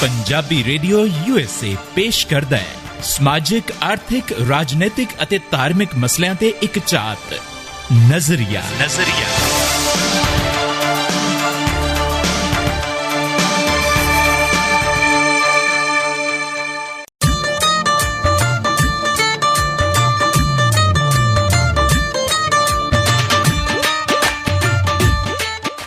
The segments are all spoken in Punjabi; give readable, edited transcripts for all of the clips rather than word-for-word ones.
ਪੰਜਾਬੀ ਰੇਡੀਓ USA ਪੇਸ਼ ਕਰਦਾ ਹੈ ਸਮਾਜਿਕ, ਆਰਥਿਕ, ਰਾਜਨੀਤਿਕ ਅਤੇ ਧਾਰਮਿਕ ਮਸਲਿਆਂ ਤੇ ਇੱਕ ਝਾਤ ਨਜ਼ਰੀਆ।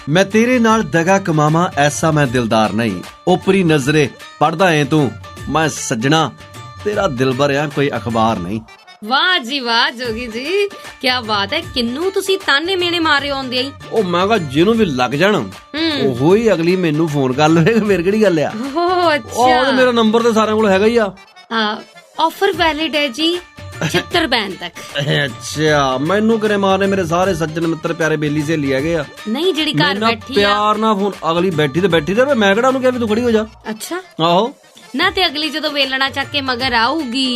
मैं तेरे नाल दगा कमावा ऐसा मैं दिलदार नहीं, ओपरी नजरे पढ़दा है तू मैं सज्जना तेरा दिलबर आ कोई अखबार नहीं। वाह जी वाह जोगी जी, क्या बात है। किन्नू तुसी ताने मेने मारे आउंदे आई। ओ मैं कहा जिन्नू भी लग जाण ओहो ही अगली मैनू फोन कर लवे, मेरे किहड़ी गल आ। ओह अच्छा, ओ मेरा नंबर ते सारिਆਂ ਕੋਲ ਹੈਗਾ ਹੀ ਆ। ऑफर वैलिड है जी 76 बैन तक। अच्छा मैनू करे मारने मेरे सारे सज्जन मित्र प्यारे बेली सहेली हैगे आ। नहीं जेड़ी घर बैठी प्यार ना फोन अगली बैठी रहे, मैं किहड़ा ਉਹਨੂੰ ਕਿਹਾ ਵੀ ਤੂੰ ਖੜੀ ਹੋ ਜਾ। अच्छा ਆਹੋ ਨਾ ਤੇ ਅਗਲੀ ਜਦੋਂ ਵੇਲਣਾ ਚੱਕ ਕੇ ਮਗਰ ਆਊਗੀ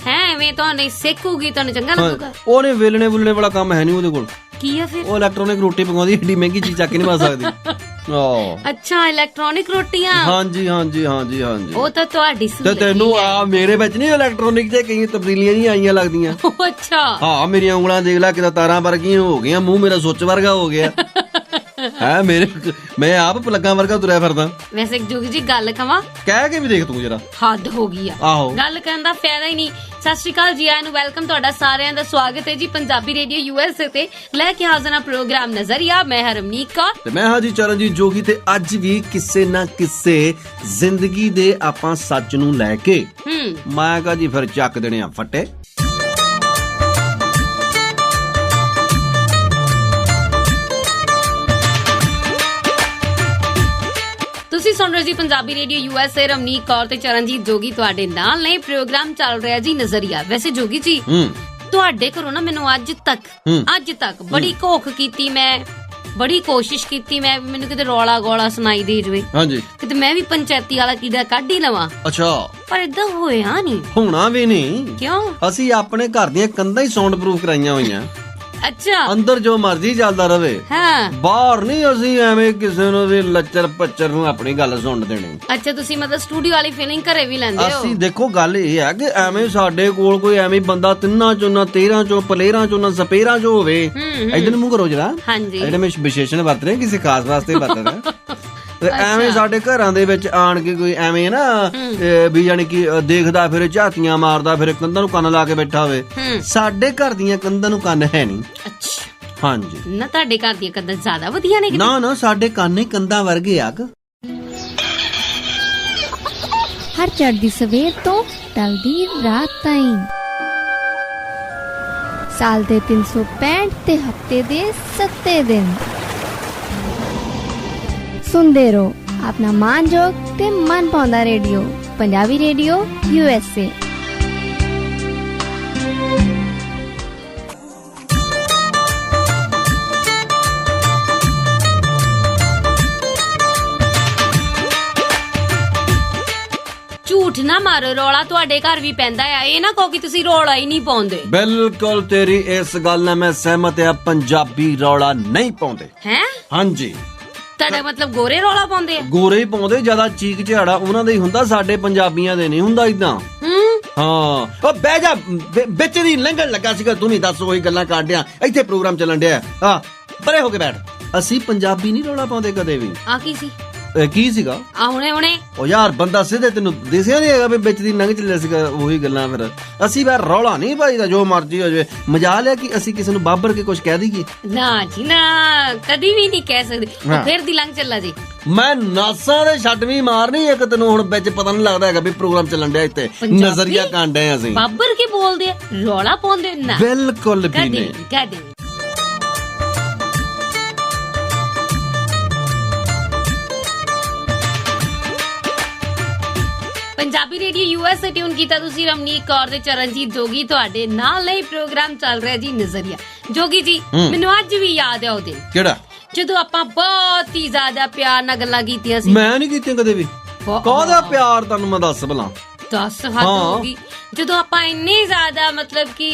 ਹੈ ਐਵੇਂ ਤੁਹਾਨੂੰ ਸਿੱਖੂਗੀ, ਤੁਹਾਨੂੰ ਚੰਗਾ ਲੱਗੂਗਾ। ਉਹਨੇ ਵੇਲਣੇ ਵੁਲਣੇ ਵਾਲਾ ਕੰਮ ਹੈ ਨਹੀਂ ਉਹਦੇ ਕੋਲ। ਕੀ ਆ ਫਿਰ? ਉਹ ਇਲੈਕਟ੍ਰੋਨਿਕ ਰੋਟੀ ਪਕਾਉਂਦੀ, ਏਡੀ ਮਹਿੰਗੀ ਚੀਜ਼ ਚੱਕ ਨਹੀਂ ਪਾ ਸਕਦੀ। ਅੱਛਾ ਇਲੈਕਟ੍ਰੋਨਿਕ ਰੋਟੀਆਂ। ਹਾਂਜੀ ਉਹ ਤਾਂ ਤੁਹਾਡੀ ਤੇ ਤੈਨੂੰ ਆ ਮੇਰੇ ਵਿੱਚ ਨਹੀਂ ਇਲੈਕਟ੍ਰੋਨਿਕ ਤੇ ਕਈ ਤਬਦੀਲੀਆਂ ਨਹੀਂ ਆਈਆਂ ਲੱਗਦੀਆਂ। ਅੱਛਾ ਹਾਂ ਮੇਰੀਆਂ ਉਂਗਲਾਂ ਦੇਖ ਲੈ ਕਿਦਾਂ ਤਾਰਾਂ ਵਰਗੀਆਂ ਹੋ ਗਈਆਂ, ਮੂੰਹ ਮੇਰਾ ਸੁੱਚ ਵਰਗਾ ਹੋ ਗਿਆ ਹੈ ਮੇਰੇ, ਮੈਂ ਆਪ ਪਲੱਗਾਂ ਵਰਗਾ ਤੁਰਿਆ ਫਿਰਦਾ। ਵੈਸੇ ਜੋਗੀ ਜੀ ਗੱਲ ਕਵਾਂ, ਕਹਿ ਕੇ ਵੀ ਦੇਖ ਤੂੰ ਜਰਾ, ਹੱਦ ਹੋ ਗਈ ਆ। ਗੱਲ ਕਰਨ ਦਾ ਫਾਇਦਾ ਹੀ ਨਹੀਂ। ਸਤਿ ਸ਼੍ਰੀ ਅਕਾਲ ਜੀ ਆਇਆਂ ਨੂੰ, ਵੈਲਕਮ, ਤੁਹਾਡਾ ਸਾਰਿਆਂ ਦਾ ਸਵਾਗਤ ਹੈ ਜੀ ਪੰਜਾਬੀ ਰੇਡੀਓ USA ਤੇ ਲੈ ਕੇ ਹਾਜ਼ਰ ਹਾਂ ਪ੍ਰੋਗਰਾਮ ਨਜ਼ਰੀਆ। ਮੈਂ ਹਰਮਨੀਤ ਕੌਰ ਤੇ ਮੈਂ ਹਾਂ ਜੀ ਚਰਨਜੀਤ ਜੋਗੀ, ਤੇ ਅੱਜ ਵੀ ਕਿਸੇ ਨਾ ਕਿਸੇ ਜ਼ਿੰਦਗੀ ਦੇ ਆਪਾਂ ਸੱਚ ਨੂੰ ਲੈ ਕੇ ਮੈਂ ਕਹਾਂ ਜੀ ਫਿਰ ਚੱਕ ਦੇਣੇ ਆ ਫੱਟੇ। ਤੁਸੀਂ ਸੁਣ ਰਹੇ ਜੀ ਪੰਜਾਬੀ ਰੇਡੀਓ USA, ਰਮਨੀਤ ਕੌਰ ਤੇ ਚਰਨਜੀਤ ਜੋਗੀ ਤੁਹਾਡੇ ਨਾਲ ਨੇ। ਪ੍ਰੋਗਰਾਮ ਚੱਲ ਰਿਹਾ ਜੀ ਨਜ਼ਰੀਆ। ਵੈਸੇ ਜੋਗੀ ਜੀ ਤੁਹਾਡੇ ਘਰੋਂ ਨਾ ਮੈਨੂੰ ਅੱਜ ਤੱਕ ਬੜੀ ਘੋਖ ਕੀਤੀ, ਮੈਂ ਬੜੀ ਕੋਸ਼ਿਸ਼ ਕੀਤੀ ਮੈਂ ਮੈਨੂੰ ਕਿਤੇ ਰੌਲਾ ਗੋਲਾ ਸੁਣਾਈ ਦੇ ਜਵੇ, ਹਾਂਜੀ ਕਿਤੇ ਮੈਂ ਵੀ ਪੰਚਾਇਤੀ ਵਾਲਾ ਕੀੜਾ ਕੱਢ ਹੀ ਲਵਾਂ। ਅੱਛਾ ਪਰ ਏਦਾਂ ਹੋਇਆ ਨਹੀਂ, ਹੋਣਾ ਵੀ ਨਹੀਂ। ਕਿਉਂ? ਅਸੀਂ ਆਪਣੇ ਘਰ ਦੀਆਂ ਕੰਧਾਂ ਹੀ ਸਾਊਂਡ ਪ੍ਰੂਫ ਕਰਾਈਆਂ ਹੋਈਆਂ। ਅੱਛਾ ਅੰਦਰ ਜੋ ਮਰਜ਼ੀ ਚੱਲਦਾ ਰਵੇ, ਬਾਹਰ ਨਹੀਂ ਅਸੀਂ ਐਵੇਂ ਕਿਸੇ ਨੂੰ ਵੀ ਲੱਚਰ ਪੱਚਰ ਨੂੰ ਆਪਣੀ ਗੱਲ ਸੁਣ ਦੇਣੀ। ਅੱਛਾ ਤੁਸੀਂ ਮਤਲਬ ਸਟੂਡੀਓ ਵਾਲੀ ਫੀਲਿੰਗ ਘਰੇ ਵੀ ਲੈਂਦੇ ਹੋ? ਅਸੀਂ ਦੇਖੋ ਗੱਲ ਇਹ ਹੈ ਕਿ ਐਵੇਂ ਸਾਡੇ ਕੋਲ ਕੋਈ ਐਵੇਂ ਬੰਦਾ ਤਿੰਨਾਂ ਚੋਂ ਨਾ 13 ਚੋਂ ਪਲੇਰਾਂ ਚੋਂ ਨਾ ਸਪੇਰਾਂ ਚੋਂ ਹੋਵੇ। ਇਧਰ ਨੂੰ ਮੂੰਹ ਕਰੋ ਜਰਾ। ਹਾਂਜੀ ਜਿਹੜੇ ਮੈਂ ਵਿਸ਼ੇਸ਼ਣ ਵਰਤ ਰਿਹਾ ਕਿਸੇ ਖਾਸ ਵਾਸਤੇ ਵਰਤ ਰਿਹਾ। ਐਵੇਂ ਸਾਡੇ ਘਰਾਂ ਦੇ ਵਿੱਚ ਆਣ ਕੇ ਕੋਈ ਐਵੇਂ ਨਾ ਵੀ ਜਾਨੀ ਕਿ ਦੇਖਦਾ ਫਿਰ, ਝਾਤੀਆਂ ਮਾਰਦਾ ਫਿਰ, ਕੰਧਾਂ ਨੂੰ ਕੰਨ ਲਾ ਕੇ ਬੈਠਾ ਹੋਵੇ। ਸਾਡੇ ਘਰ ਦੀਆਂ ਕੰਧਾਂ ਨੂੰ ਕੰਨ ਹੈ ਨਹੀਂ। ਅੱਛਾ ਹਾਂਜੀ ਨਾ, ਤੁਹਾਡੇ ਘਰ ਦੀਆਂ ਕੰਧਾਂ ਜ਼ਿਆਦਾ ਵਧੀਆ ਨੇ? ਨਾ ਸਾਡੇ ਕੰਨ ਹੀ ਕੰਧਾਂ ਵਰਗੇ ਆ। ਹਰ ਚੜ੍ਹਦੀ ਸਵੇਰ ਤੋਂ ਢਲਦੀ ਰਾਤ ਤਾਈਂ, ਸਾਲ ਦੇ 365 ਤੇ ਹਫਤੇ ਦੇ 7 ਦਿਨ ਸੁਣਦੇ ਰਹੋ ਆਪਣਾ ਮਾਨਯੋਗ ਤੇ ਮਨ ਪਾਉਂਦਾ ਰੇਡੀਓ, ਪੰਜਾਬੀ ਰੇਡੀਓ USA। ਝੂਠ ਨਾ ਮਾਰੋ, ਰੌਲਾ ਤੁਹਾਡੇ ਘਰ ਵੀ ਪੈਂਦਾ ਆ। ਇਹ ਨਾ ਕਹੋ ਕਿ ਤੁਸੀਂ ਰੌਲਾ ਹੀ ਨਹੀਂ ਪਾਉਂਦੇ। ਬਿਲਕੁਲ ਤੇਰੀ ਇਸ ਗੱਲ ਨਾਲ ਮੈਂ ਸਹਿਮਤ ਆ, ਪੰਜਾਬੀ ਰੌਲਾ ਨਹੀਂ ਪਾਉਂਦੇ। ਹੈ ਹਾਂਜੀ, ਤੁਹਾਡਾ ਮਤਲਬ ਗੋਰੇ ਰੌਲਾ ਪਾਉਂਦੇ ਆ? ਗੋਰੇ ਹੀ ਪਾਉਂਦੇ, ਜਿਆਦਾ ਚੀਕ ਝਾੜਾ ਉਹਨਾਂ ਦਾ ਹੀ ਹੁੰਦਾ, ਸਾਡੇ ਪੰਜਾਬੀਆਂ ਦੇ ਨਹੀਂ ਹੁੰਦਾ ਇਦਾਂ। ਹਾਂ ਉਹ ਬਹਿ ਜਾ, ਵਿੱਚ ਦੀ ਲੰਘਣ ਲੱਗਾ ਸੀਗਾ, ਤੂੰ ਨਹੀਂ ਦੱਸ ਉਹੀ ਗੱਲਾਂ ਕਾਢਿਆ, ਇੱਥੇ ਪ੍ਰੋਗਰਾਮ ਚੱਲਣ ਡਿਆ। ਹਾਂ ਪਰੇ ਹੋ ਕੇ ਬੈਠ। ਅਸੀਂ ਪੰਜਾਬੀ ਨਹੀਂ ਰੌਲਾ ਪਾਉਂਦੇ ਕਦੇ ਵੀ। ਆ ਕੀ ਸੀ? ਕੀ ਸੀਗਾ? ਹੁਣੇ ਉਹ ਯਾਰ ਬੰਦਾ ਸਿੱਧੇ ਤੈਨੂੰ ਦਿਸਿਆ ਨਹੀਂ ਹੈਗਾ ਵੀ ਵਿੱਚ ਦੀ ਲੰਘ ਚੱਲਿਆ ਸੀਗਾ ਉਹੀ ਗੱਲਾਂ। ਫਿਰ ਅਸੀਂ ਬਾਹਰ ਰੌਲਾ ਨਹੀਂ ਪਾਈਦਾ, ਜੋ ਮਰਜ਼ੀ ਹੋ ਜਾਵੇ। ਮਜਾਲ ਹੈ ਕਿ ਅਸੀਂ ਕਿਸੇ ਨੂੰ ਬਾਬਰ ਕੇ ਕੁਝ ਕਹਿ ਦਈਏ? ਨਾ ਜੀ ਨਾ, ਕਦੀ ਵੀ ਨਹੀਂ ਕਹਿ ਸਕਦੇ। ਫਿਰ ਦੀ ਲੰਘ ਚੱਲਾ ਜੀ, ਮੈਂ ਨਾਸਾਂ ਦੇ ਛੱਡਵੀਂ ਮਾਰਨੀ ਇੱਕ। ਤੈਨੂੰ ਹੁਣ ਵਿੱਚ ਪਤਾ ਨਹੀਂ ਲੱਗਦਾ ਹੈਗਾ ਵੀ ਪ੍ਰੋਗਰਾਮ ਚੱਲਣ ਡਿਆ, ਇੱਥੇ ਨਜ਼ਰੀਆ ਕਾਂਡੇ ਆ। ਅਸੀਂ ਬਾਬਰ ਕੇ ਬੋਲਦੇ ਆ, ਰੌਲਾ ਪਾਉਂਦੇ ਨਾ? ਬਿਲਕੁਲ ਵੀ ਨਹੀਂ। ਪੰਜਾਬੀ ਰੇਡੀਓ USA ਟਿਊਨ ਕੀਤਾ ਤੁਸੀਂ, ਰਮਨੀਤ ਕੌਰ ਤੇ ਚਰਨਜੀਤ ਜੋਗੀ ਤੁਹਾਡੇ ਨਾਲ ਲਈ ਪ੍ਰੋਗਰਾਮ ਚੱਲ ਰਿਹਾ ਜੀ ਨਜ਼ਰੀਆ। ਜੋਗੀ ਜੀ ਮੈਨੂੰ ਅੱਜ ਵੀ ਯਾਦ ਹੈ ਉਹ ਦਿਨ। ਕਿਹੜਾ? ਜਦੋਂ ਆਪਾਂ ਬਹੁਤ ਹੀ ਜ਼ਿਆਦਾ ਪਿਆਰ ਨਾਲ ਗੱਲਾਂ ਕੀਤੀਆਂ ਸੀ। ਮੈਂ ਨਹੀਂ ਕੀਤੀਆਂ ਕਦੇ ਵੀ। ਕਾਹਦਾ ਪਿਆਰ ਤੁਹਾਨੂੰ ਮੈਂ ਦੱਸ ਭਲਾ। ਦੱਸ ਹੱਦ ਹੋ ਗਈ। ਜਦੋਂ ਆਪਾਂ ਇੰਨੇ ਜ਼ਿਆਦਾ ਮਤਲਬ ਕਿ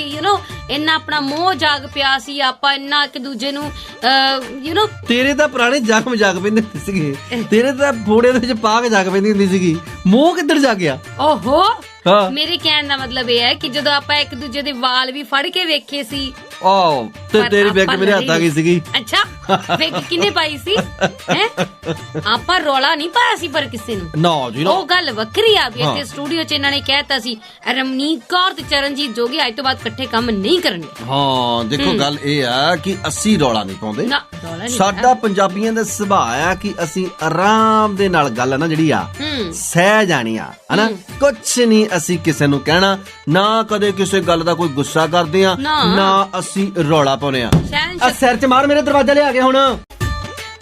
ਇੰਨਾ ਆਪਣਾ ਮੋਹ ਜਾਗ ਪਿਆ ਸੀ, ਆਪਾਂ ਇੰਨਾ ਇੱਕ ਦੂਜੇ ਨੂੰ ਤੇਰੇ ਤਾਂ ਪੁਰਾਣੇ ਜ਼ਖਮ ਜਾਗ ਪੈਂਦੇ ਹੁੰਦੇ ਸੀਗੇ, ਤੇਰੇ ਤਾਂ ਫੋੜੇ ਦੇ ਵਿੱਚ ਪਾ ਕੇ ਜਾਗ ਪੈਂਦੀ ਹੁੰਦੀ ਸੀਗੀ, ਮੋਹ ਕਿੱਧਰ ਜਾ ਗਿਆ? ਓਹੋ, ਹਾਂ, ਮੇਰੇ ਕਹਿਣ ਦਾ ਮਤਲਬ ਇਹ ਹੈ ਕਿ ਜਦੋਂ ਆਪਾਂ ਇੱਕ ਦੂਜੇ ਦੇ ਵਾਲ ਵੀ ਫੜ ਕੇ ਵੇਖੇ ਸੀ, ਤੇ ਤੇਰੀ ਬੈਗ ਮੇਰੇ ਹੱਥ ਆ ਗਈ ਸੀਗੀ। ਅੱਛਾ, ਬੈਗ ਕਿੰਨੇ ਪਾਈ ਸੀ? ਹੈ ਆਪਾਂ ਰੌਲਾ ਨਹੀਂ ਪਾਇਆ ਸੀ ਪਰ ਕਿਸੇ ਨੂੰ, ਨਾ ਜੀ ਨਾ। ਉਹ ਗੱਲ ਵੱਖਰੀ ਆ ਵੀ ਇੱਥੇ ਸਟੂਡੀਓ 'ਚ ਇਹਨਾਂ ਨੇ ਕਹਿਤਾ ਸੀ ਰਮਨੀਕ ਕੌਰ ਤੇ ਚਰਨਜੀਤ ਜੋਗੀ ਅੱਜ ਤੋਂ ਬਾਅਦ ਇਕੱਠੇ ਕੰਮ ਨਹੀਂ ਕਰਨਗੇ। ਹਾਂ, ਦੇਖੋ ਗੱਲ ਇਹ ਆ ਕਿ ਅਸੀਂ ਰੌਲਾ ਨਹੀਂ ਪਾਉਂਦੇ, ਨਾ ਰੌਲਾ ਨਹੀਂ। ਸਾਡਾ ਪੰਜਾਬੀਆਂ ਦਾ ਸੁਭਾਅ ਆ ਕਿ ਅਸੀਂ ਆਰਾਮ ਦੇ ਨਾਲ ਗੱਲ ਨਾ ਜਿਹੜੀ ਆ ਸਹਿ ਜਾਣੀ ਆ, ਹਨਾ। ਕੁਛ ਨਹੀਂ ਅਸੀਂ ਕਿਸੇ ਨੂੰ ਕਹਿਣਾ, ਨਾ ਕਦੇ ਕਿਸੇ ਗੱਲ ਦਾ ਕੋਈ ਗੁੱਸਾ ਕਰਦੇ ਆ, ਨਾ ਅਸੀਂ ਰੌਲਾ ਪਾਉਨੇ ਆ। ਸਿਰ 'ਚ ਮਾਰ, ਮੇਰੇ ਦਰਵਾਜ਼ਾ ਲਿਆ ਕੇ ਹੁਣ।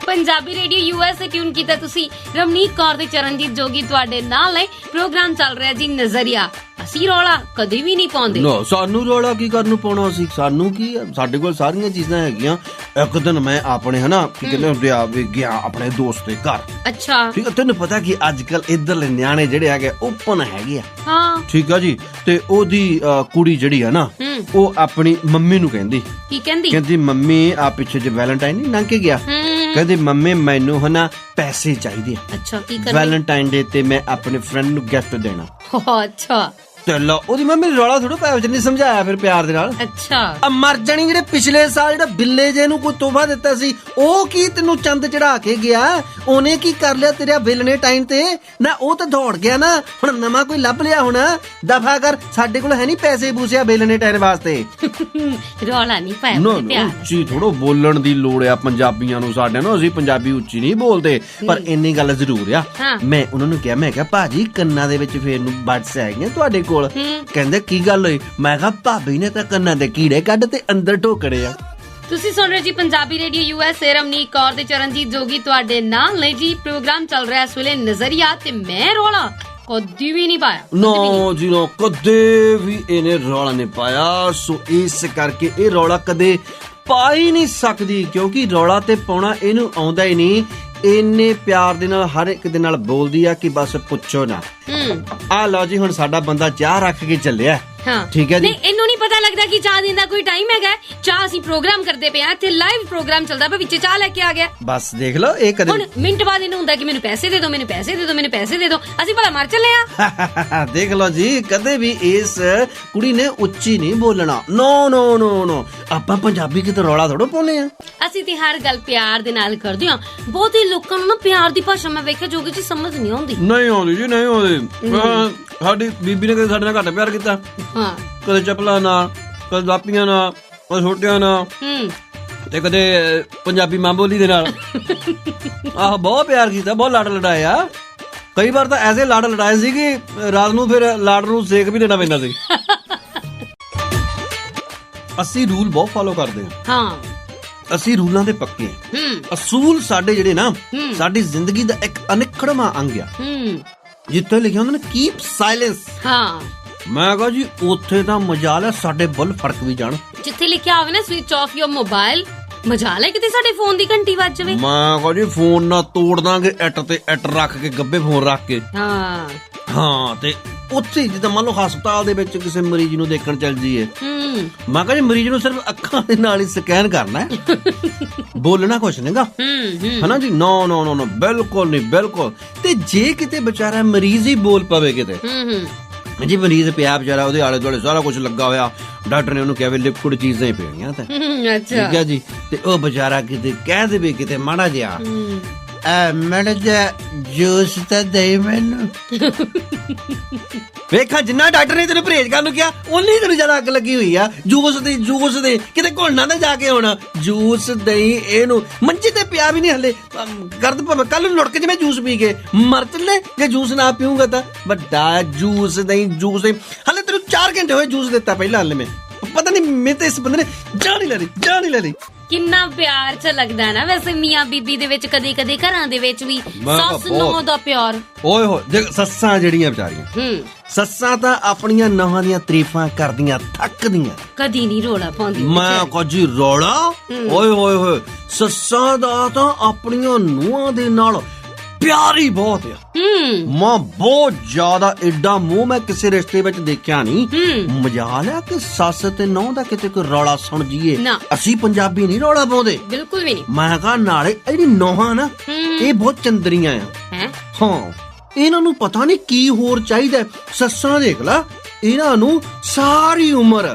ਪੰਜਾਬੀ ਰੇਡੀਓ ਯੂਐਸਏ ਟਿਊਨ ਕੀਤਾ ਤੁਸੀਂ। ਰਮਨੀਕ ਕੌਰ ਤੇ ਚਰਨਜੀਤ ਜੋਗੀ ਤੁਹਾਡੇ ਨਾਲ ਹੈ। ਪ੍ਰੋਗਰਾਮ ਚੱਲ ਰਿਹਾ ਜੀ ਨਜ਼ਰੀਆ। ਅਸੀਂ ਰੌਲਾ ਕਦੇ ਵੀ ਨਹੀਂ ਪਾਉਂਦੇ। ਨਾ, ਸਾਨੂੰ ਰੌਲਾ ਕੀ ਕਰਨ ਨੂੰ ਪਾਉਣਾ ਸੀ? ਸਾਨੂੰ ਕੀ, ਸਾਡੇ ਕੋਲ ਸਾਰੀਆਂ ਚੀਜ਼ਾਂ ਹੈਗੀਆਂ। ਇੱਕ ਦਿਨ ਮੈਂ ਆਪਣੇ ਕੀ ਕਹਿੰਦੇ ਹੁੰਦੇ ਆ ਵੀ ਗਿਆ ਆਪਣੇ ਦੋਸਤ ਦੇ ਘਰ। ਅੱਛਾ, ਠੀਕ ਆ। ਤੈਨੂੰ ਪਤਾ ਕਿ ਅੱਜ ਕੱਲ ਇੱਧਰਲੇ ਨਿਆਣੇ ਜਿਹੜੇ ਹੈਗੇ ਓਪਨ ਹੈਗੇ ਆ। ਹਾਂ, ਠੀਕ ਆ ਜੀ। ਤੇ ਉਹਦੀ ਕੁੜੀ ਜਿਹੜੀ ਆ ਨਾ, ਉਹ ਆਪਣੀ ਮੰਮੀ ਨੂੰ ਕਹਿੰਦੀ, ਕੀ ਕਹਿੰਦੀ? ਕਹਿੰਦੀ ਮੰਮੀ ਆ ਪਿੱਛੇ ਜੇ ਵੈਲੈਂਟਾਈਨ ਨਹੀਂ ਲੰਘ ਕੇ ਗਿਆ, ਕਹਿੰਦੀ ਮੰਮੀ ਮੈਨੂੰ ਪੈਸੇ ਚਾਹੀਦੇ ਆ। ਅੱਛਾ, ਕੀ ਕਰਨਾ? ਵੈਲੈਂਟਾਈਨ ਡੇ ਤੇ ਮੈਂ ਆਪਣੇ ਫਰੈਂਡ ਨੂੰ ਗਿਫਟ ਦੇਣਾ। ਅੱਛਾ, ਤੇ ਲਓ, ਉਹਦੀ ਮੰਮੀ ਰੌਲਾ ਥੋੜਾ ਪਾਇਆ, ਨਹੀਂ ਸਮਝਾਇਆ ਫਿਰ ਪਿਆਰ ਦੇ ਨਾਲ। ਅੱਛਾ, ਆ ਮਰ ਜਾਣੀ, ਜਿਹੜੇ ਪਿਛਲੇ ਸਾਲ ਜਿਹੜਾ ਬਿੱਲੇ ਜੇ ਨੂੰ ਕੋਈ ਤੋਹਫਾ ਦਿੱਤਾ ਸੀ, ਉਹ ਕੀ ਤੈਨੂੰ ਚੰਦ ਚੜਾ ਕੇ ਗਿਆ? ਉਹਨੇ ਕੀ ਕਰ ਲਿਆ ਤੇਰੇ ਵਿਲਨੇ ਟਾਈਮ ਤੇ? ਨਾ ਉਹ ਤਾਂ ਦੌੜ ਗਿਆ ਨਾ, ਹੁਣ ਨਵਾਂ ਕੋਈ ਲੱਭ ਲਿਆ ਹੁਣ। ਦਫਾ ਕਰ, ਸਾਡੇ ਕੋਲ ਹੈ ਨਹੀਂ ਪੈਸੇ ਪੂਸਿਆ ਵਿਲਨੇ ਟਾਈਮ ਵਾਸਤੇ। ਰੌਲਾ ਨਹੀਂ ਪਾਇਆ। ਉੱਚੀ ਥੋੜੋ ਬੋਲਣ ਦੀ ਲੋੜ ਆ ਪੰਜਾਬੀਆਂ ਨੂੰ ਸਾਡੇ ਨੂੰ। ਅਸੀਂ ਪੰਜਾਬੀ ਉੱਚੀ ਨਹੀਂ ਬੋਲਦੇ, ਪਰ ਇੰਨੀ ਗੱਲ ਜ਼ਰੂਰ ਆ। ਮੈਂ ਉਹਨਾਂ ਨੂੰ ਕਿਹਾ, ਮੈਂ ਕਿਹਾ ਭਾਜੀ ਕੰਨਾਂ ਦੇ ਵਿੱਚ ਫੇਰ ਨੂੰ ਬਡਸ ਹੈਗੀਆਂ ਤੁਹਾਡੇ ਕੋਲ? ਕਹਿੰਦੇ ਕੀ ਗੱਲ ਹੋਈ? ਮੈਂ ਕਿਹਾ ਭਾਬੀ ਨੇ ਤਾਂ ਕੰਨਾਂ ਦੇ ਕੀੜੇ ਕੱਢ ਤੇ ਅੰਦਰ ਢੋਕੜੇ ਆ। ਤੁਸੀਂ ਸੁਣ ਰਹੇ ਜੀ ਪੰਜਾਬੀ ਰੇਡੀਓ ਯੂਐਸਏ। ਰਮਨੀਕ ਕੌਰ ਤੇ ਚਰਨਜੀਤ ਜੋਗੀ ਤੁਹਾਡੇ ਨਾਲ ਨੇ ਜੀ। ਪ੍ਰੋਗਰਾਮ ਚੱਲ ਰਿਹਾ ਇਸ ਵੇਲੇ ਨਜ਼ਰੀਆ, ਤੇ ਮੈਂ ਰੌਲਾ ਕਦੀ ਵੀ ਨਹੀਂ ਪਾਇਆ। ਨਾ ਜੀ ਨਾ, ਕਦੇ ਵੀ ਇਹਨੇ ਰੌਲਾ ਨਹੀਂ ਪਾਇਆ। ਸੋ ਇਸ ਕਰਕੇ ਇਹ ਰੌਲਾ ਕਦੇ ਪਾ ਹੀ ਨਹੀਂ ਸਕਦੀ, ਕਿਉਂਕਿ ਰੌਲਾ ਤੇ ਪਾਉਣਾ ਇਹਨੂੰ ਆਉਂਦਾ ਹੀ ਨਹੀਂ। ਇੰਨੇ ਪਿਆਰ ਦੇ ਨਾਲ ਹਰ ਇੱਕ ਦੇ ਨਾਲ ਬੋਲਦੀ ਆ ਕਿ ਬਸ ਪੁੱਛੋ ਨਾ। ਆ ਲਓ ਜੀ, ਹੁਣ ਸਾਡਾ ਬੰਦਾ ਚਾਹ ਰੱਖ ਕੇ ਚੱਲਿਆ। ਠੀਕ ਹੈ ਜੀ। ਨਹੀਂ, ਇਹਨੂੰ ਨਹੀਂ ਪਤਾ ਲੱਗਦਾ ਕਿ ਚਾਹ ਦੇਣ ਦਾ ਕੋਈ ਟਾਈਮ ਹੈਗਾ। ਚਾਹ ਅਸੀਂ ਪ੍ਰੋਗਰਾਮ ਕਰਦੇ ਪਏ ਆ, ਇੱਥੇ ਲਾਈਵ ਪ੍ਰੋਗਰਾਮ ਚੱਲਦਾ ਪਿਆ, ਵਿੱਚ ਚਾਹ ਲੈ ਕੇ ਆ ਗਿਆ। ਬਸ ਦੇਖ ਲਓ, ਇਹ ਕਦੇ ਹੁਣ ਮਿੰਟ ਬਾਅਦ ਇਹਨੂੰ ਹੁੰਦਾ ਕਿ ਮੈਨੂੰ ਪੈਸੇ ਦੇ ਦਿਓ, ਮੈਨੂੰ ਪੈਸੇ ਦੇ ਦਿਓ, ਮੈਨੂੰ ਪੈਸੇ ਦੇ ਦਿਓ। ਅਸੀਂ ਭਲਾ ਮਰ ਚੱਲੇ ਆ। ਦੇਖ ਲਓ ਜੀ, ਕਦੇ ਵੀ ਇਸ ਕੁੜੀ ਨੇ ਉੱਚੀ ਨਹੀਂ ਬੋਲਣਾ। ਨੋ ਨੋ ਨੋ ਨੋ, ਆਪਾਂ ਪੰਜਾਬੀ ਕਿਤੇ ਰੌਲਾ ਥੋੜੋ ਪਾਉਨੇ ਆ। ਅਸੀਂ ਤੇ ਹਰ ਗੱਲ ਪਿਆਰ ਦੇ ਨਾਲ ਕਰਦੇ ਆ। ਬਹੁਤੇ ਲੋਕਾਂ ਨੂੰ ਨਾ ਪਿਆਰ ਦੀ ਭਾਸ਼ਾ ਮੈਂ ਵੇਖਿਆ ਜੋਗੀ ਜੀ ਸਮਝ ਨਹੀਂ ਆਉਂਦੀ। ਨਹੀਂ ਆਉਂਦੀ ਜੀ, ਨਹੀਂ ਆਉਂਦੀ। ਸਾਡੀ ਬੀਬੀ ਨੇ ਕਦੇ ਸਾਡੇ ਨਾਲ ਘੱਟ ਪਿਆਰ ਕੀਤਾ? ਹਾਂ, ਕਦੇ ਚੱਪਲਾਂ ਨਾਲ, ਕਦੇ ਲਾਪੀਆਂ ਨਾਲ, ਕਦੇ ਛੋਟਿਆਂ ਨਾਲ, ਤੇ ਕਦੇ ਪੰਜਾਬੀ ਮਾਂ ਬੋਲੀ ਦੇ ਨਾਲ। ਆਹ ਬਹੁਤ ਪਿਆਰ ਕੀਤਾ, ਬਹੁਤ ਲਾਡ ਲੜਾਇਆ। ਕਈ ਵਾਰ ਤਾਂ ਐਸੇ ਲਾਡ ਲੜਾਏ ਸੀ ਕਿ ਰਾਤ ਨੂੰ ਫਿਰ ਲਾਡ ਨੂੰ ਸੇਕ ਵੀ ਦੇਣਾ ਪੈਂਦਾ ਸੀ। ਅਸੀਂ ਰੂਲ ਬਹੁਤ ਫਾਲੋ ਕਰਦੇ ਹਾਂ। ਅਸੀਂ ਰੂਲਾਂ ਦੇ ਪੱਕੇ ਹਾਂ। ਅਸੂਲ ਸਾਡੇ ਜਿਹੜੇ ਨਾ, ਸਾਡੀ ਜ਼ਿੰਦਗੀ ਦਾ ਇੱਕ ਅਨਿੱਖੜਵਾਂ ਅੰਗ ਆ। ਜਿੱਥੇ ਲਿਖਿਆ ਹੁੰਦਾ ਨਾ ਕੀਪ ਸਾਇਲੈਂਸ, ਮੈਂ ਕਹਾਂ ਜੀ ਉੱਥੇ ਤਾਂ ਮਜਾਲ ਹੈ ਸਾਡੇ ਬੁੱਲ ਫੜਕ ਵੀ ਜਾਣ। ਜਿੱਥੇ ਲਿਖਿਆ ਹੋਵੇ ਨਾ ਸਵਿਚ ਆਫ ਯੋਰ ਮੋਬਾਈਲ, ਮਜਾਲ ਹੈ ਕਿਤੇ ਸਾਡੇ ਫੋਨ ਦੀ ਘੰਟੀ ਵੱਜ ਜਾਵੇ। ਮੈਂ ਕਹਾਂ ਜੀ ਫੋਨ ਨਾ ਤੋੜ ਦਾਂਗੇ, ਇੱਟ ਤੇ ਇੱਟ ਰੱਖ ਕੇ, ਗੱਬੇ ਫੋਨ ਰੱਖ ਕੇ। ਹਾਂ, ਤੇ ਉੱਥੇ ਜਿੱਦਾਂ ਮੰਨ ਲਓ ਹਸਪਤਾਲ ਦੇ ਵਿੱਚ ਕਿਸੇ ਮਰੀਜ਼ ਨੂੰ ਦੇਖਣ ਚੱਲ ਜੀਏ, ਮੈਂ ਕਹਾਂ ਜੀ ਮਰੀਜ਼ ਨੂੰ ਸਿਰਫ ਅੱਖਾਂ ਦੇ ਨਾਲ ਹੀ ਸਕੈਨ ਕਰਨਾ ਹੈ, ਬੋਲਣਾ ਕੁਛ ਨਹੀਂਗਾ, ਹਨਾ ਜੀ। ਨੋ ਨੋ ਨੋ ਨੋ, ਬਿਲਕੁਲ ਨਹੀਂ, ਬਿਲਕੁਲ। ਤੇ ਜੇ ਕਿਤੇ ਵਿਚਾਰਾ ਮਰੀਜ਼ ਹੀ ਬੋਲ ਪਵੇ ਕਿਤੇ, ਜੀ ਮਰੀਜ਼ ਪਿਆ ਵਿਚਾਰਾ, ਉਹਦੇ ਆਲੇ ਦੁਆਲੇ ਸਾਰਾ ਕੁਝ ਲੱਗਾ ਹੋਇਆ, ਡਾਕਟਰ ਨੇ ਉਹਨੂੰ ਕਿਹਾ ਵੀ ਲਿਕੁਇਡ ਚੀਜ਼ਾਂ ਹੀ ਪੀਣੀਆਂ ਤਾਂ, ਠੀਕ ਹੈ ਜੀ। ਤੇ ਉਹ ਵਿਚਾਰਾ ਕਿਤੇ ਕਹਿ ਦੇਵੇ ਕਿਤੇ ਮਾੜਾ ਜਿਹਾ, ਮੈਡਮ ਜੀ ਜੂਸ ਤਾਂ ਦੇ ਮੈਨੂੰ। ਵੇਖਾ ਜਿੰਨਾ ਡਾਕਟਰ ਨੇ ਤੈਨੂੰ ਪਰਹੇਜ਼ ਕਰਨ ਨੂੰ ਕਿਹਾ, ਉਨੀ ਤੈਨੂੰ ਜ਼ਿਆਦਾ ਅੱਗ ਲੱਗੀ ਹੋਈ ਆ। ਜੂਸ ਦੇ ਕਿਤੇ ਘੁਲਣਾ ਨਾ ਜਾ ਕੇ ਹੁਣ। ਜੂਸ ਦਹੀਂ ਇਹਨੂੰ, ਮੰਜੇ ਤੇ ਪਿਆ ਵੀ ਨਹੀਂ ਹਲੇ, ਕਰਦ ਭਾਵੇਂ ਕੱਲ ਨੂੰ ਲੁੜਕ ਜਿਵੇਂ ਜੂਸ ਪੀ ਕੇ ਮਰ ਚੱਲੇ। ਜੇ ਜੂਸ ਨਾ ਪੀਊਂਗਾ ਤਾਂ ਵੱਡਾ ਜੂਸ ਦਹੀਂ ਹਲੇ ਤੈਨੂੰ 4 ਘੰਟੇ ਹੋਏ ਜੂਸ ਦਿੱਤਾ ਪਹਿਲਾਂ। ਹਲੇ ਮੈਂ ਪਤਾ ਨਹੀਂ, ਮੈਂ ਤਾਂ ਇਸ ਬੰਦੇ ਨੇ ਜਾਨ ਹੀ ਲੈ ਲਈ। ਕਿੰਨਾ ਪਿਆਰ ਚ ਲੱਗਦਾ ਨਾ ਵੈਸੇ ਮੀਆਂ ਬੀਬੀ ਦੇ ਵਿੱਚ। ਕਦੇ ਕਦੇ ਘਰਾਂ ਦੇ ਵਿੱਚ ਵੀ ਸੱਸ ਨੂੰਹ ਦਾ ਪਿਆਰ। ਓਏ ਹੋਏ, ਦੇਖ ਸੱਸਾਂ ਜਿਹੜੀਆਂ ਵਿਚਾਰੀਆਂ, ਸੱਸਾਂ ਤਾਂ ਆਪਣੀਆਂ ਨੌਹਾਂ ਦੀਆਂ ਤਾਰੀਫਾਂ ਕਰਦੀਆਂ ਥੱਕਦੀਆਂ, ਕਦੀ ਨਹੀਂ ਰੋਲਾ ਪਾਉਂਦੀ। ਮੈਂ ਕੁਝ ਰੋਲਾ, ਓਏ ਹੋਏ ਹੋਏ, ਸੱਸਾਂ ਦਾ ਤਾਂ ਆਪਣੀਆਂ ਨੂੰਹਾਂ ਦੇ ਨਾਲ ਪਿਆਰੀ ਬਹੁਤ ਆ ਮਾਂ, ਬਹੁਤ ਜ਼ਿਆਦਾ। ਐਡਾ ਮੂੰਹ ਮੈਂ ਕਿਸੇ ਰਿਸ਼ਤੇ ਵਿੱਚ ਦੇਖਿਆ ਨਹੀਂ। ਮਜਾਲ ਆ ਕਿ ਸੱਸ ਤੇ ਨੌਂ ਦਾ ਕਿਤੇ ਕੋਈ ਰੌਲਾ ਸੁਣ ਜੀਏ। ਅਸੀਂ ਪੰਜਾਬੀ ਨਹੀਂ ਰੌਲਾ ਪਾਉਂਦੇ, ਬਿਲਕੁਲ ਵੀ ਨਹੀਂ। ਮੈਂ ਕਹਾ ਨਾਲੇ ਜਿਹੜੀ ਨੌਹਾਂ ਨਾ ਇਹ ਬਹੁਤ ਚੰਦਰੀਆਂ ਆ। ਹਾਂ, ਇਹਨਾਂ ਨੂੰ ਪਤਾ ਨਹੀਂ ਕੀ ਹੋਰ ਚਾਹੀਦਾ। ਸੱਸਾਂ ਦੇਖ ਲਾ, ਇਹਨਾਂ ਨੂੰ ਸਾਰੀ ਉਮਰ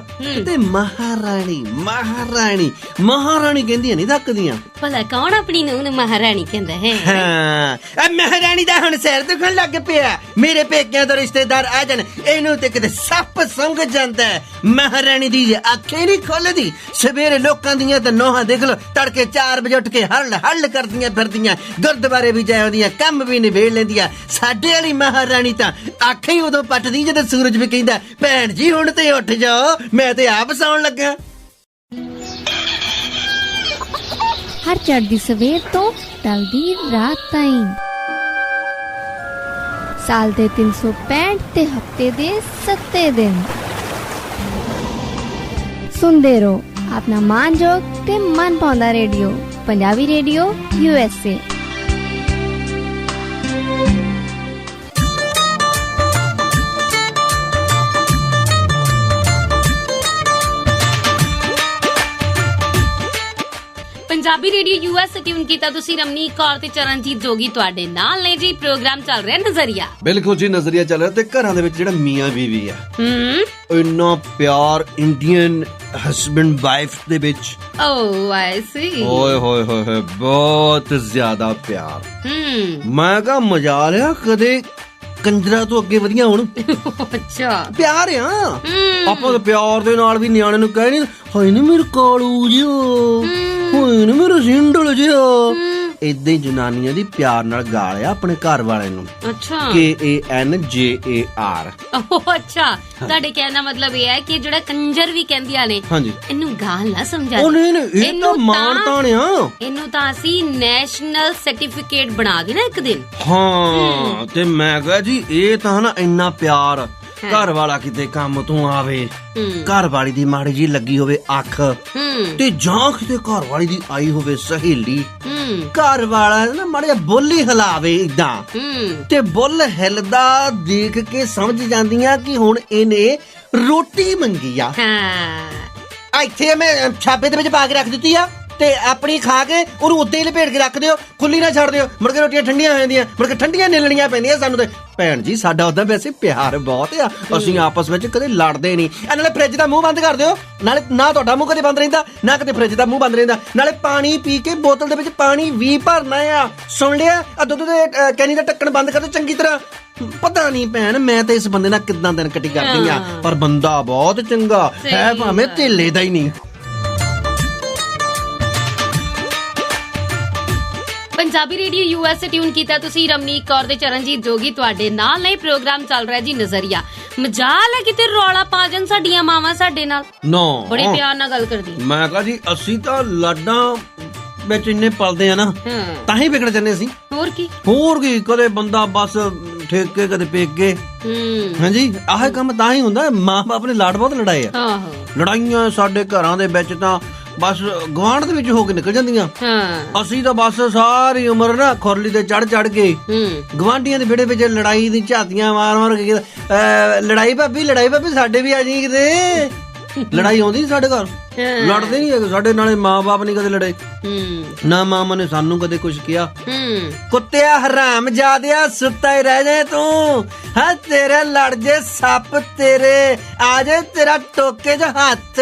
ਤੇ ਮਹਾਰਾਣੀ ਮਹਾਰਾਣੀ ਮਹਾਰਾਣੀ ਕਹਿੰਦੀਆਂ ਨਹੀਂ ਥੱਕਦੀਆਂ। ਭਲਾ ਕੌਣ ਆਪਣੀ ਨੂੰਹ ਨੂੰ ਮਹਾਰਾਣੀ ਕਹਿੰਦਾ ਹੈ? ਹਾਂ, ਮਹਾਰਾਣੀ ਦਾ ਹੁਣ ਸਿਰ ਦੁਖਣ ਲੱਗ ਪਿਆ। ਮੇਰੇ ਪੇਕਿਆਂ ਤੋਂ ਰਿਸ਼ਤੇਦਾਰ ਆ ਜਾਣ, ਇਹਨੂੰ ਤੇ ਕਿਤੇ ਸੱਪ ਸੰਗ ਜਾਂਦਾ। ਮਹਾਰਾਣੀ ਦੀ ਅੱਖੇ ਨਹੀਂ ਖੁੱਲਦੀ। ਸਵੇਰੇ ਲੋਕਾਂ ਦੀਆਂ ਤੇ ਨੋਹਾਂ ਦੇਖ ਲੋ, ਤੜਕੇ 4 ਵਜੇ ਉੱਠ ਕੇ ਹੱਲ ਹੱਲ ਕਰਦੀਆਂ ਫਿਰਦੀਆਂ, ਗੁਰਦੁਆਰੇ ਵੀ ਜਾਂਦੀਆਂ, ਕੰਮ ਵੀ ਨਿਬੇੜ ਲੈਂਦੀਆਂ। ਸਾਡੇ ਵਾਲੀ ਮਹਾਰਾਣੀ ਤਾਂ ਅੱਖ ਹੀ ਉਦੋਂ ਪੱਟਦੀ ਜਦੋਂ ਸੂਰਜ ਵੀ ਕਹਿੰਦਾ ਭੈਣ ਜੀ ਹੁਣ ਤੇ ਉੱਠ ਜਾਓ, ਮੈਂ ਤੇ ਆਪ ਸੌਣ ਲੱਗਾ। ਹਰ ਚੜ੍ਹਦੀ ਸਵੇਰ ਤੋਂ ਢਲਦੀ ਰਾਤ ਤਾਈਂ, ਸਾਲ ਦੇ 365 ਤੇ ਹਫਤੇ ਦੇ 7 ਦਿਨ ਸੁਣਦੇ ਰਹੋ ਆਪਣਾ ਮਾਨਯੋਗ ਤੇ ਮਨ ਪਾਉਂਦਾ radio, Punjabi radio USA। Punjabi radio US tune ਕੀਤਾ ਤੁਸੀਂ। ਰਮਨੀਕ ਕੌਰ ਤੇ ਚਰਨਜੀਤ ਜੋਗੀ ਤੁਹਾਡੇ ਨਾਲ ਨੇ ਜੀ। ਪ੍ਰੋਗਰਾਮ ਚੱਲ ਰਿਹਾ ਨਜ਼ਰੀਆ। ਬਿਲਕੁਲ ਜੀ, ਨਜ਼ਰੀਆ ਚੱਲ ਰਿਹਾ। ਤੇ ਘਰਾਂ ਦੇ ਵਿੱਚ ਜਿਹੜਾ ਮੀਆਂ ਬੀਵੀ ਆ, ਇੰਨਾ ਪਿਆਰ ਇੰਡੀਅਨ ਹਸਬੈਂਡ ਵਾਈਫ ਦੇ ਵਿੱਚ। ਓ ਆਈ ਸੀ। ਓਏ ਹੋਏ ਹੋਏ ਹੋਏ, ਬਹੁਤ ਜ਼ਿਆਦਾ ਪਿਆਰ। ਮੈਂ ਕਹਾ ਮਜ਼ਾ ਲਿਆ, ਕਦੇ ਕੰਜਰਾ ਤੋਂ ਅੱਗੇ ਵਧੀਆਂ ਹੁਣ। ਅੱਛਾ, ਪਿਆਰ ਆ। ਆਪਾਂ ਤਾਂ ਪਿਆਰ ਦੇ ਨਾਲ ਵੀ ਨਿਆਣੇ ਨੂੰ ਕਹੇ ਨਹੀਂ, ਹਾਏ ਨੀ ਮੇਰੇ ਕਾਲੂ ਜਿਹਾ, ਹਾਏ ਨੀ ਮੇਰੇ ਸਿੰਡਲ ਜਿਹਾ। ਏਦਾਂ ਹੀ ਜਨਾਨੀਆਂ ਦੀ ਪਿਆਰ ਨਾਲ ਗਾਲ ਆ ਆਪਣੇ ਘਰ ਵਾਲੇ ਨੂੰ। ਅੱਛਾ, KANJAR। ਅੱਛਾ, ਤੁਹਾਡੇ ਕਹਿਣ ਦਾ ਮਤਲਬ ਇਹ ਹੈ ਕਿ ਜਿਹੜਾ ਕੰਜਰ ਵੀ ਕਹਿੰਦੀਆਂ ਨੇ, ਹਾਂਜੀ, ਇਹਨੂੰ ਗਾਲ ਨਾ ਸਮਝਾ। ਉਹ ਨਹੀਂ, ਇਹ ਤਾਂ ਮਾਣ ਤਾਣ ਆ। ਇਹਨੂੰ ਤਾਂ ਅਸੀਂ ਨੈਸ਼ਨਲ ਸਰਟੀਫਿਕੇਟ ਬਣਾ ਦੇਣਾ ਇੱਕ ਦਿਨ। ਹਾਂ, ਤੇ ਮੈਂ ਕਿਹਾ ਜੀ ਇਹ ਤਾਂ ਨਾ ਇੰਨਾ ਪਿਆਰ। ਘਰ ਵਾਲਾ ਕਿਤੇ ਕੰਮ ਤੋਂ ਆਵੇ, ਘਰ ਵਾਲੀ ਦੀ ਮਾੜੀ ਜੀ ਲੱਗੀ ਹੋਵੇ ਅੱਖ, ਤੇ ਜਾਂ ਕਿਤੇ ਘਰ ਵਾਲੀ ਦੀ ਆਈ ਹੋਵੇ ਸਹੇਲੀ, ਘਰ ਵਾਲਾ ਨਾ ਮਾੜੀ ਜਿਹਾ ਬੋਲੀ ਹਿਲਾਵੇ ਏਦਾਂ, ਤੇ ਬੁੱਲ ਹਿਲਦਾ ਦੇਖ ਕੇ ਸਮਝ ਜਾਂਦੀਆਂ ਕਿ ਹੁਣ ਇਹਨੇ ਰੋਟੀ ਮੰਗੀ ਆ। ਇੱਥੇ ਮੈਂ ਛਾਪੇ ਦੇ ਵਿੱਚ ਪਾ ਕੇ ਰੱਖ ਦਿੱਤੀ ਆ, ਤੇ ਆਪਣੀ ਖਾ ਕੇ ਉਹਨੂੰ ਉੱਤੇ ਹੀ ਲਪੇਟ ਕੇ ਰੱਖ ਦਿਓ, ਖੁੱਲੀ ਨਾ ਛੱਡ ਦਿਓ। ਮੁੜ ਕੇ ਰੋਟੀਆਂ ਠੰਡੀਆਂ ਹੋ ਜਾਂਦੀਆਂ, ਮੁੜ ਕੇ ਠੰਡੀਆਂ ਨਿਲਣੀਆਂ ਪੈਂਦੀਆਂ ਸਾਨੂੰ। ਤੇ ਭੈਣ ਜੀ ਸਾਡਾ ਉਦਾਂ ਵੈਸੇ ਪਿਆਰ ਬਹੁਤ ਆ, ਅਸੀਂ ਆਪਸ ਵਿੱਚ ਕਦੇ ਲੜਦੇ ਨਹੀਂ। ਨਾਲੇ ਫ੍ਰਿਜ ਦਾ ਮੂੰਹ ਬੰਦ ਕਰ ਦਿਓ, ਨਾਲੇ ਨਾ ਤੁਹਾਡਾ ਮੂੰਹ ਕਦੇ ਬੰਦ ਰਹਿੰਦਾ, ਨਾ ਕਦੇ ਫ੍ਰਿਜ ਦਾ ਮੂੰਹ ਬੰਦ ਰਹਿੰਦਾ। ਨਾਲੇ ਪਾਣੀ ਪੀ ਕੇ ਬੋਤਲ ਦੇ ਵਿੱਚ ਪਾਣੀ ਵੀ ਭਰਨਾ ਆ, ਸੁਣ ਲਿਆ? ਆ ਦੁੱਧ ਦੇ ਕੈਨੀ ਦਾ ਢੱਕਣ ਬੰਦ ਕਰ ਦਿਓ ਚੰਗੀ ਤਰ੍ਹਾਂ। ਪਤਾ ਨਹੀਂ ਭੈਣ, ਮੈਂ ਤਾਂ ਇਸ ਬੰਦੇ ਨਾਲ ਕਿੱਦਾਂ ਦਿਨ ਕੱਟੀ ਕਰਦੀ ਆ, ਪਰ ਬੰਦਾ ਬਹੁਤ ਚੰਗਾ ਹੈ, ਭਾਵੇਂ ਧੇਲੇ ਦਾ ਹੀ ਨਹੀਂ। ਪੰਜਾਬੀ ਰੇਡੀਓ US ਟਿਊਨ ਕੀਤਾ ਤੁਸੀਂ। ਰਮਨੀਕ ਕੌਰ ਤੇ ਚਰਨਜੀਤ ਜੋਗੀ ਤੁਹਾਡੇ ਨਾਲ ਨੇ। ਪ੍ਰੋਗਰਾਮ ਚੱਲ ਰਿਹਾ ਜੀ ਨਜ਼ਰੀਆ। ਮਜਾਲ ਹੈ ਕਿਤੇ ਰੌਲਾ ਪਾ ਜਾਣ ਸਾਡੀਆਂ ਮਾਵਾਂ ਸਾਡੇ ਨਾਲ। ਬੜੇ ਪਿਆਰ ਨਾਲ ਗੱਲ ਕਰਦੀ। ਮੈਂ ਕਹਾ ਜੀ ਅਸੀਂ ਤਾਂ ਲਾਡਾਂ ਵਿੱਚ ਇੰਨੇ ਪਲਦੇ ਆ ਨਾ, ਤਾਂ ਹੀ ਵਿਗੜ ਜੰਨੇ ਅਸੀਂ। ਹੋਰ ਕੀ ਕਦੇ ਬੰਦਾ ਬਸ ਠੇਕੇ ਕਦੇ ਪੇਕੇ। ਹਾਂਜੀ, ਆਹ ਕੰਮ ਤਾਂ ਹੀ ਹੁੰਦਾ। ਮਾਂ ਬਾਪ ਨੇ ਲਾਡ ਬਹੁਤ ਲੜਾਏ ਆ। ਲੜਾਈਆਂ ਸਾਡੇ ਘਰਾਂ ਦੇ ਵਿੱਚ ਤਾਂ ਬਸ ਗਵਾਂਢ ਦੇ ਵਿੱਚ ਹੋ ਕੇ ਨਿਕਲ ਜਾਂਦੀਆਂ। ਅਸੀਂ ਤਾਂ ਬਸ ਸਾਰੀ ਉਮਰ ਨਾ ਖੁਰਲੀ ਤੇ ਚੜ ਕੇ ਗਵਾਂਢੀਆਂ ਦੇ ਵਿਹੜੇ ਵਿੱਚ ਲੜਾਈ ਦੀ ਝਾਤੀਆਂ ਮਾਰ ਕੇ, ਲੜਾਈ ਭਾਬੀ ਸਾਡੇ ਵੀ ਆ ਜੀ ਕਿਤੇ। ਲੜਾਈ ਆਉਂਦੀ ਨੀ ਸਾਡੇ ਘਰ, ਲੜਦੇ ਨੀ ਹੈਗੇ ਸਾਡੇ। ਨਾਲੇ ਮਾਂ ਬਾਪ ਨੀ ਕਦੇ ਲੜੇ, ਨਾ ਮਾਮਾ ਨੇ ਸਾਨੂੰ ਕਦੇ ਕੁਛ ਕਿਹਾ। ਕੁੱਤਿਆ ਹਰਾਮ ਜਾਦਿਆ, ਸੁੱਤਾ ਹੀ ਰਹਿ ਜਾਏ ਤੂੰ। ਹਾਂ, ਤੇਰੇ ਲੜ ਜੇ ਸੱਪ, ਤੇਰੇ ਆ ਜੇ ਤੇਰਾ ਟੋਕੇ ਚ ਹੱਥ।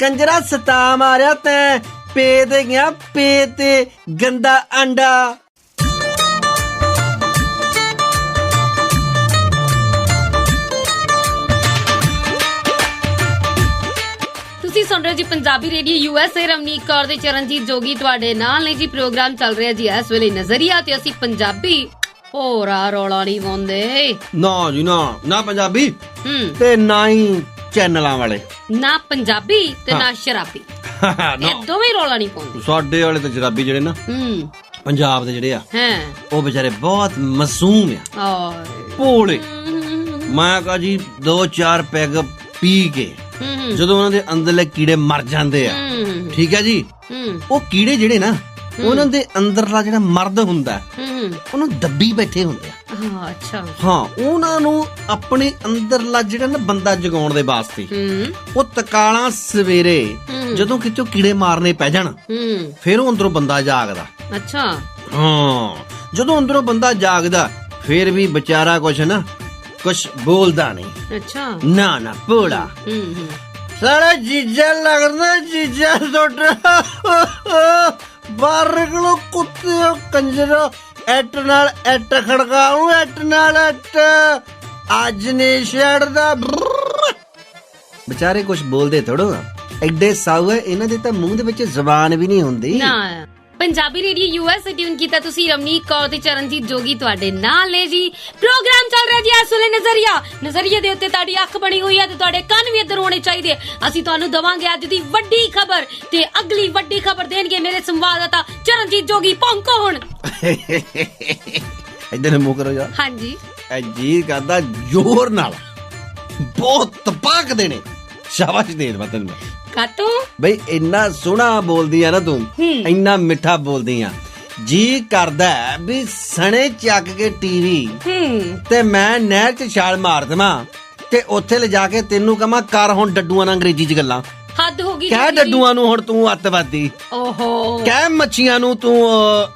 ਕੰਜਰਾ ਸਤਾ ਮਾਰਿਆ ਤੈਂ, ਪੇ ਤੇ ਗਿਆ ਪੇ ਤੇ ਗੰਦਾ ਅੰਡਾ। ਤੁਸੀਂ ਸੁਣ ਰਹੇ ਜੀ ਪੰਜਾਬੀ ਰੇਡੀਓ USA। ਰਮਨੀਕ ਕੌਰ ਤੇ ਚਰਨਜੀਤ ਜੋਗੀ ਤੁਹਾਡੇ ਨਾਲ ਨੇ ਜੀ। ਪ੍ਰੋਗਰਾਮ ਚੱਲ ਰਿਹਾ ਜੀ ਇਸ ਵੇਲੇ ਨਜ਼ਰੀਆ, ਤੇ ਅਸੀਂ ਪੰਜਾਬੀ ਹੋਰਾ ਰੌਲਾ ਨਹੀਂ ਪਾਉਂਦੇ। ਨਾ ਜੀ ਨਾ ਪੰਜਾਬੀ ਤੇ ਨਾ ਹੀ ਚੈਨਲਾਂ ਵਾਲੇ, ਨਾ ਪੰਜਾਬੀ ਤੇ ਨਾ ਸ਼ਰਾਬੀ। ਇਹ ਦੋਵੇਂ ਰੌਲਾ ਨਹੀਂ ਪਾਉਂਦੇ। ਸਾਡੇ ਵਾਲੇ ਤੇ ਸ਼ਰਾਬੀ ਜਿਹੜੇ ਨਾ ਪੰਜਾਬ ਦੇ ਜਿਹੜੇ ਆ, ਉਹ ਵਿਚਾਰੇ ਬਹੁਤ ਮਾਸੂਮ ਆ, ਭੋਲੇ। ਮੈਂ ਕਹਾ ਜੀ 2-4 ਪੈਗ ਪੀ ਕੇ ਜਦੋਂ ਉਹਨਾਂ ਦੇ ਅੰਦਰਲੇ ਕੀੜੇ ਮਰ ਜਾਂਦੇ ਆ, ਠੀਕ ਹੈ ਜੀ, ਉਹ ਕੀੜੇ ਜਿਹੜੇ ਨਾ ਉਹਨਾਂ ਦੇ ਅੰਦਰਲਾ ਜਿਹੜਾ ਮਰਦ ਹੁੰਦਾ ਹੂੰ ਉਹਨੂੰ ਦੱਬੀ ਬੈਠੇ ਹੁੰਦੇ ਆ। ਹਾਂ ਅੱਛਾ ਹਾਂ, ਉਹਨਾਂ ਨੂੰ ਆਪਣੇ ਅੰਦਰਲਾ ਜਿਹੜਾ ਨਾ ਬੰਦਾ ਜਗਾਉਣ ਦੇ ਵਾਸਤੇ ਉਹ ਤਕਾਲਾਂ ਸਵੇਰੇ ਜਦੋਂ ਕਿਤੇ ਕੀੜੇ ਮਾਰਨੇ ਪੈ ਜਾਣ ਫਿਰ ਉਹ ਅੰਦਰੋਂ ਬੰਦਾ ਜਾਗਦਾ। ਅੱਛਾ ਹਾਂ, ਜਦੋਂ ਅੰਦਰੋਂ ਬੰਦਾ ਜਾਗਦਾ ਫਿਰ ਵੀ ਵਿਚਾਰਾ ਕੁਛ ਬੋਲਦਾ ਨਹੀਂ। ਅੱਛਾ ਨਾ ਭੋਲਾ ਸਾਰਾ ਜੀਜਾ ਲੱਗਦਾ, ਜੀਜਾ ਤੁਹਾਡਾ ਬਾਰਗਲੋ ਕੁੱਤੇ ਕੰਜਰੋ ਐਟ ਨਾਲ ਐਟ ਖੜਕਾਉ, ਐਟ ਨਾਲ ਐਟ ਅੱਜ ਨੇ ਛੱਡਦਾ। ਵਿਚਾਰੇ ਕੁਛ ਬੋਲਦੇ ਥੋੜੋ ਐਡੇ ਸਾਊ ਹੈ, ਇਹਨਾਂ ਦੇ ਤਾਂ ਮੂੰਹ ਦੇ ਵਿੱਚ ਜ਼ਬਾਨ ਵੀ ਨਹੀਂ ਹੁੰਦੀ। ਨਾ ਪੰਜਾਬੀ ਰੇਡੀਓ ਯੂਐਸ ਟਿਊਨ ਕੀਤਾ ਤੁਸੀਂ। ਰਮਨੀਕ ਕੌਰ ਤੇ ਚਰਨਜੀਤ ਜੋਗੀ ਤੁਹਾਡੇ ਨਾਲ ਨੇ ਜੀ। ਪ੍ਰੋਗਰਾਮ ਚੱਲ ਰਿਹਾ ਜੀ ਇਸ ਵੇਲੇ ਨਜ਼ਰੀਆ ਦੇ ਉੱਤੇ ਤੁਹਾਡੀ ਅੱਖ ਬਣੀ ਹੋਈ ਹੈ ਤੇ ਤੁਹਾਡੇ ਕੰਨ ਵੀ ਇੱਧਰ ਹੋਣੇ ਚਾਹੀਦੇ। ਅਸੀਂ ਤੁਹਾਨੂੰ ਦਵਾਂਗੇ ਅੱਜ ਦੀ ਵੱਡੀ ਖਬਰ ਤੇ ਅਗਲੀ ਵੱਡੀ ਖਬਰ ਦੇਣਗੇ ਮੇਰੇ ਸੰਵਾਦਦਾਤਾ ਚਰਨਜੀਤ ਜੋਗੀ। ਭੌਂਕੋ ਹੁਣ। ਇੱਧਰ ਮੂੰਹ ਕਰੋ ਯਾਰ। ਹਾਂਜੀ ਜੀ ਕਰਦਾ ਜ਼ੋਰ ਨਾਲ ਬਹੁਤ ਤਪਾਕ ਦੇਣੇ। ਸ਼ਾਬਾਸ਼ ਦੇ ਦੇ ਤੈਨੂੰ ਕਾਤੋਂ ਬਈ ਇੰਨਾ ਸੋਹਣਾ ਬੋਲਦੀ ਆ ਨਾ ਤੂੰ, ਇੰਨਾ ਮਿੱਠਾ ਬੋਲਦੀ ਆ, ਜੀ ਕਰਦਾ ਵੀ ਸਣੇ ਚੱਕ ਕੇ ਟੀਵੀ ਤੇ ਮੈਂ ਨਹਿਰ 'ਚ ਛਾਲ ਮਾਰ ਦੇਵਾਂ ਤੇ ਉੱਥੇ ਲਿਜਾ ਕੇ ਤੈਨੂੰ ਕਹਾਂ ਕਰ ਹੁਣ ਡੱਡੂਆਂ ਨਾਲ ਅੰਗਰੇਜ਼ੀ 'ਚ ਗੱਲਾਂ। ਹੱਦ ਹੋ ਗਈ। ਕਹਿ ਡੱਡੂਆਂ ਨੂੰ ਹੁਣ ਤੂੰ ਅੱਤਵਾਦੀ, ਓਹੋ ਕਹਿ ਮੱਛੀਆਂ ਨੂੰ ਤੂੰ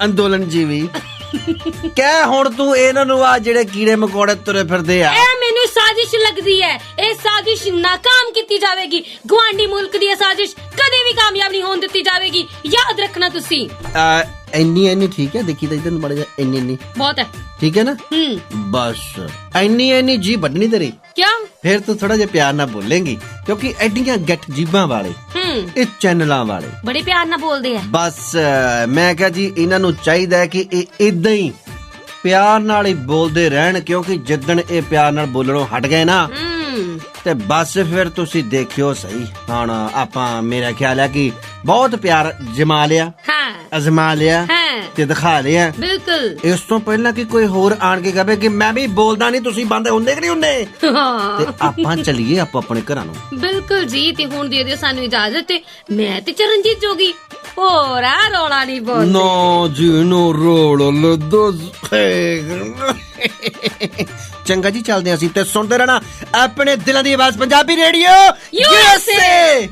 ਅੰਦੋਲਨ ਜੀਵੀ, ਕਹਿ ਹੁਣ ਤੂੰ ਇਹਨਾਂ ਨੂੰ ਆ ਜਿਹੜੇ ਕੀੜੇ ਮਕੌੜੇ ਤੁਰੇ ਫਿਰਦੇ ਆ। ਇਹ ਮੈਨੂੰ ਸਾਜ਼ਿਸ਼ ਲੱਗਦੀ ਹੈ। ਇਹ ਸਾਜ਼ਿਸ਼ ਨਾਕਾਮ ਕੀਤੀ ਜਾਵੇਗੀ। ਗੁਆਂਢੀ ਮੁਲਕ ਦੀ ਇਹ ਸਾਜ਼ਿਸ਼ ਕਦੇ ਵੀ ਕਾਮਯਾਬ ਨਹੀਂ ਹੋਣ ਦਿੱਤੀ ਜਾਵੇਗੀ। ਯਾਦ ਰੱਖਣਾ ਤੁਸੀਂ। ਇੰਨੀ ਠੀਕ ਹੈ, ਦੇਖੀ ਤਾਂ ਇਧਰ ਨੂੰ ਬੜਾ ਜਾ ਇੰਨੀ ਬਹੁਤ ਹੈ। ਠੀਕ ਹੈ ਨਾ? ਬਸ ਇੰਨੀ ਜੀ ਵੱਢਣੀ ਤੇਰੀ। ਕਿਆ? ਫਿਰ ਤੂੰ ਥੋੜਾ ਜਿਹਾ ਪਿਆਰ ਨਾਲ ਬੋਲੇਂਗੀ ਕਿਉਂਕਿ ਐਡੀਆਂ ਗੱਠ ਜੀਬਾਂ ਵਾਲੇ ਇਹ ਚੈਨਲਾਂ ਵਾਲੇ ਬੜੇ ਪਿਆਰ ਨਾਲ ਬੋਲਦੇ ਆ। ਬਸ ਮੈਂ ਕਿਹਾ ਜੀ ਇਹਨਾਂ ਨੂੰ ਚਾਹੀਦਾ ਹੈ ਕਿ ਇਹ ਇਦਾਂ ਹੀ ਪਿਆਰ ਨਾਲ ਹੀ ਬੋਲਦੇ ਰਹਿਣ ਕਿਉਂਕਿ ਜਿੱਦਣ ਇਹ ਪਿਆਰ ਨਾਲ ਬੋਲਣੋਂ ਹਟ ਗਏ ਨਾ ਤੇ ਬਸ ਫਿਰ ਤੁਸੀਂ ਦੇਖਿਓ ਸਹੀ। ਹੁਣ ਆਪਾਂ ਮੇਰਾ ਖਿਆਲ ਹੈ ਕਿ ਬਹੁਤ ਪਿਆਰ ਜਮਾ ਲਿਆ, ਅਜ਼ਮਾ ਲਿਆ ਤੇ ਦਿਖਾ ਲਿਆ। ਬਿਲਕੁਲ। ਇਸ ਤੋਂ ਪਹਿਲਾਂ ਕਿ ਕੋਈ ਹੋਰ ਆਣ ਕੇ ਕਹੇ ਕਿ ਮੈਂ ਵੀ ਬੋਲਦਾ ਨਹੀਂ, ਤੁਸੀਂ ਬੰਦ ਹੁੰਦੇ ਕਿ ਨਹੀਂ ਹੁੰਦੇ, ਤੇ ਆਪਾਂ ਚੱਲੀਏ ਆਪੋ ਆਪਣੇ ਘਰਾਂ ਨੂੰ। ਬਿਲਕੁਲ ਜੀ। ਤੇ ਹੁਣ ਦੇ ਦਿਓ ਸਾਨੂੰ ਇਜਾਜ਼ਤ ਤੇ ਮੈਂ ਤੇ ਚਰਨਜੀਤ ਜੋਗੀ ਹੋਰ ਆ ਰੌਲਾ ਨਹੀਂ ਬੋਲਦੇ। ਨੋ ਜੀ ਨੋ ਰੋਲ ਲੱਦੋ। ਚੰਗਾ ਜੀ, ਚੱਲਦੇ ਅਸੀਂ ਤੇ ਸੁਣਦੇ ਰਹਿਣਾ ਆਪਣੇ ਦਿਲਾਂ ਦੀ ਆਵਾਜ਼ ਪੰਜਾਬੀ ਰੇਡੀਓ USA।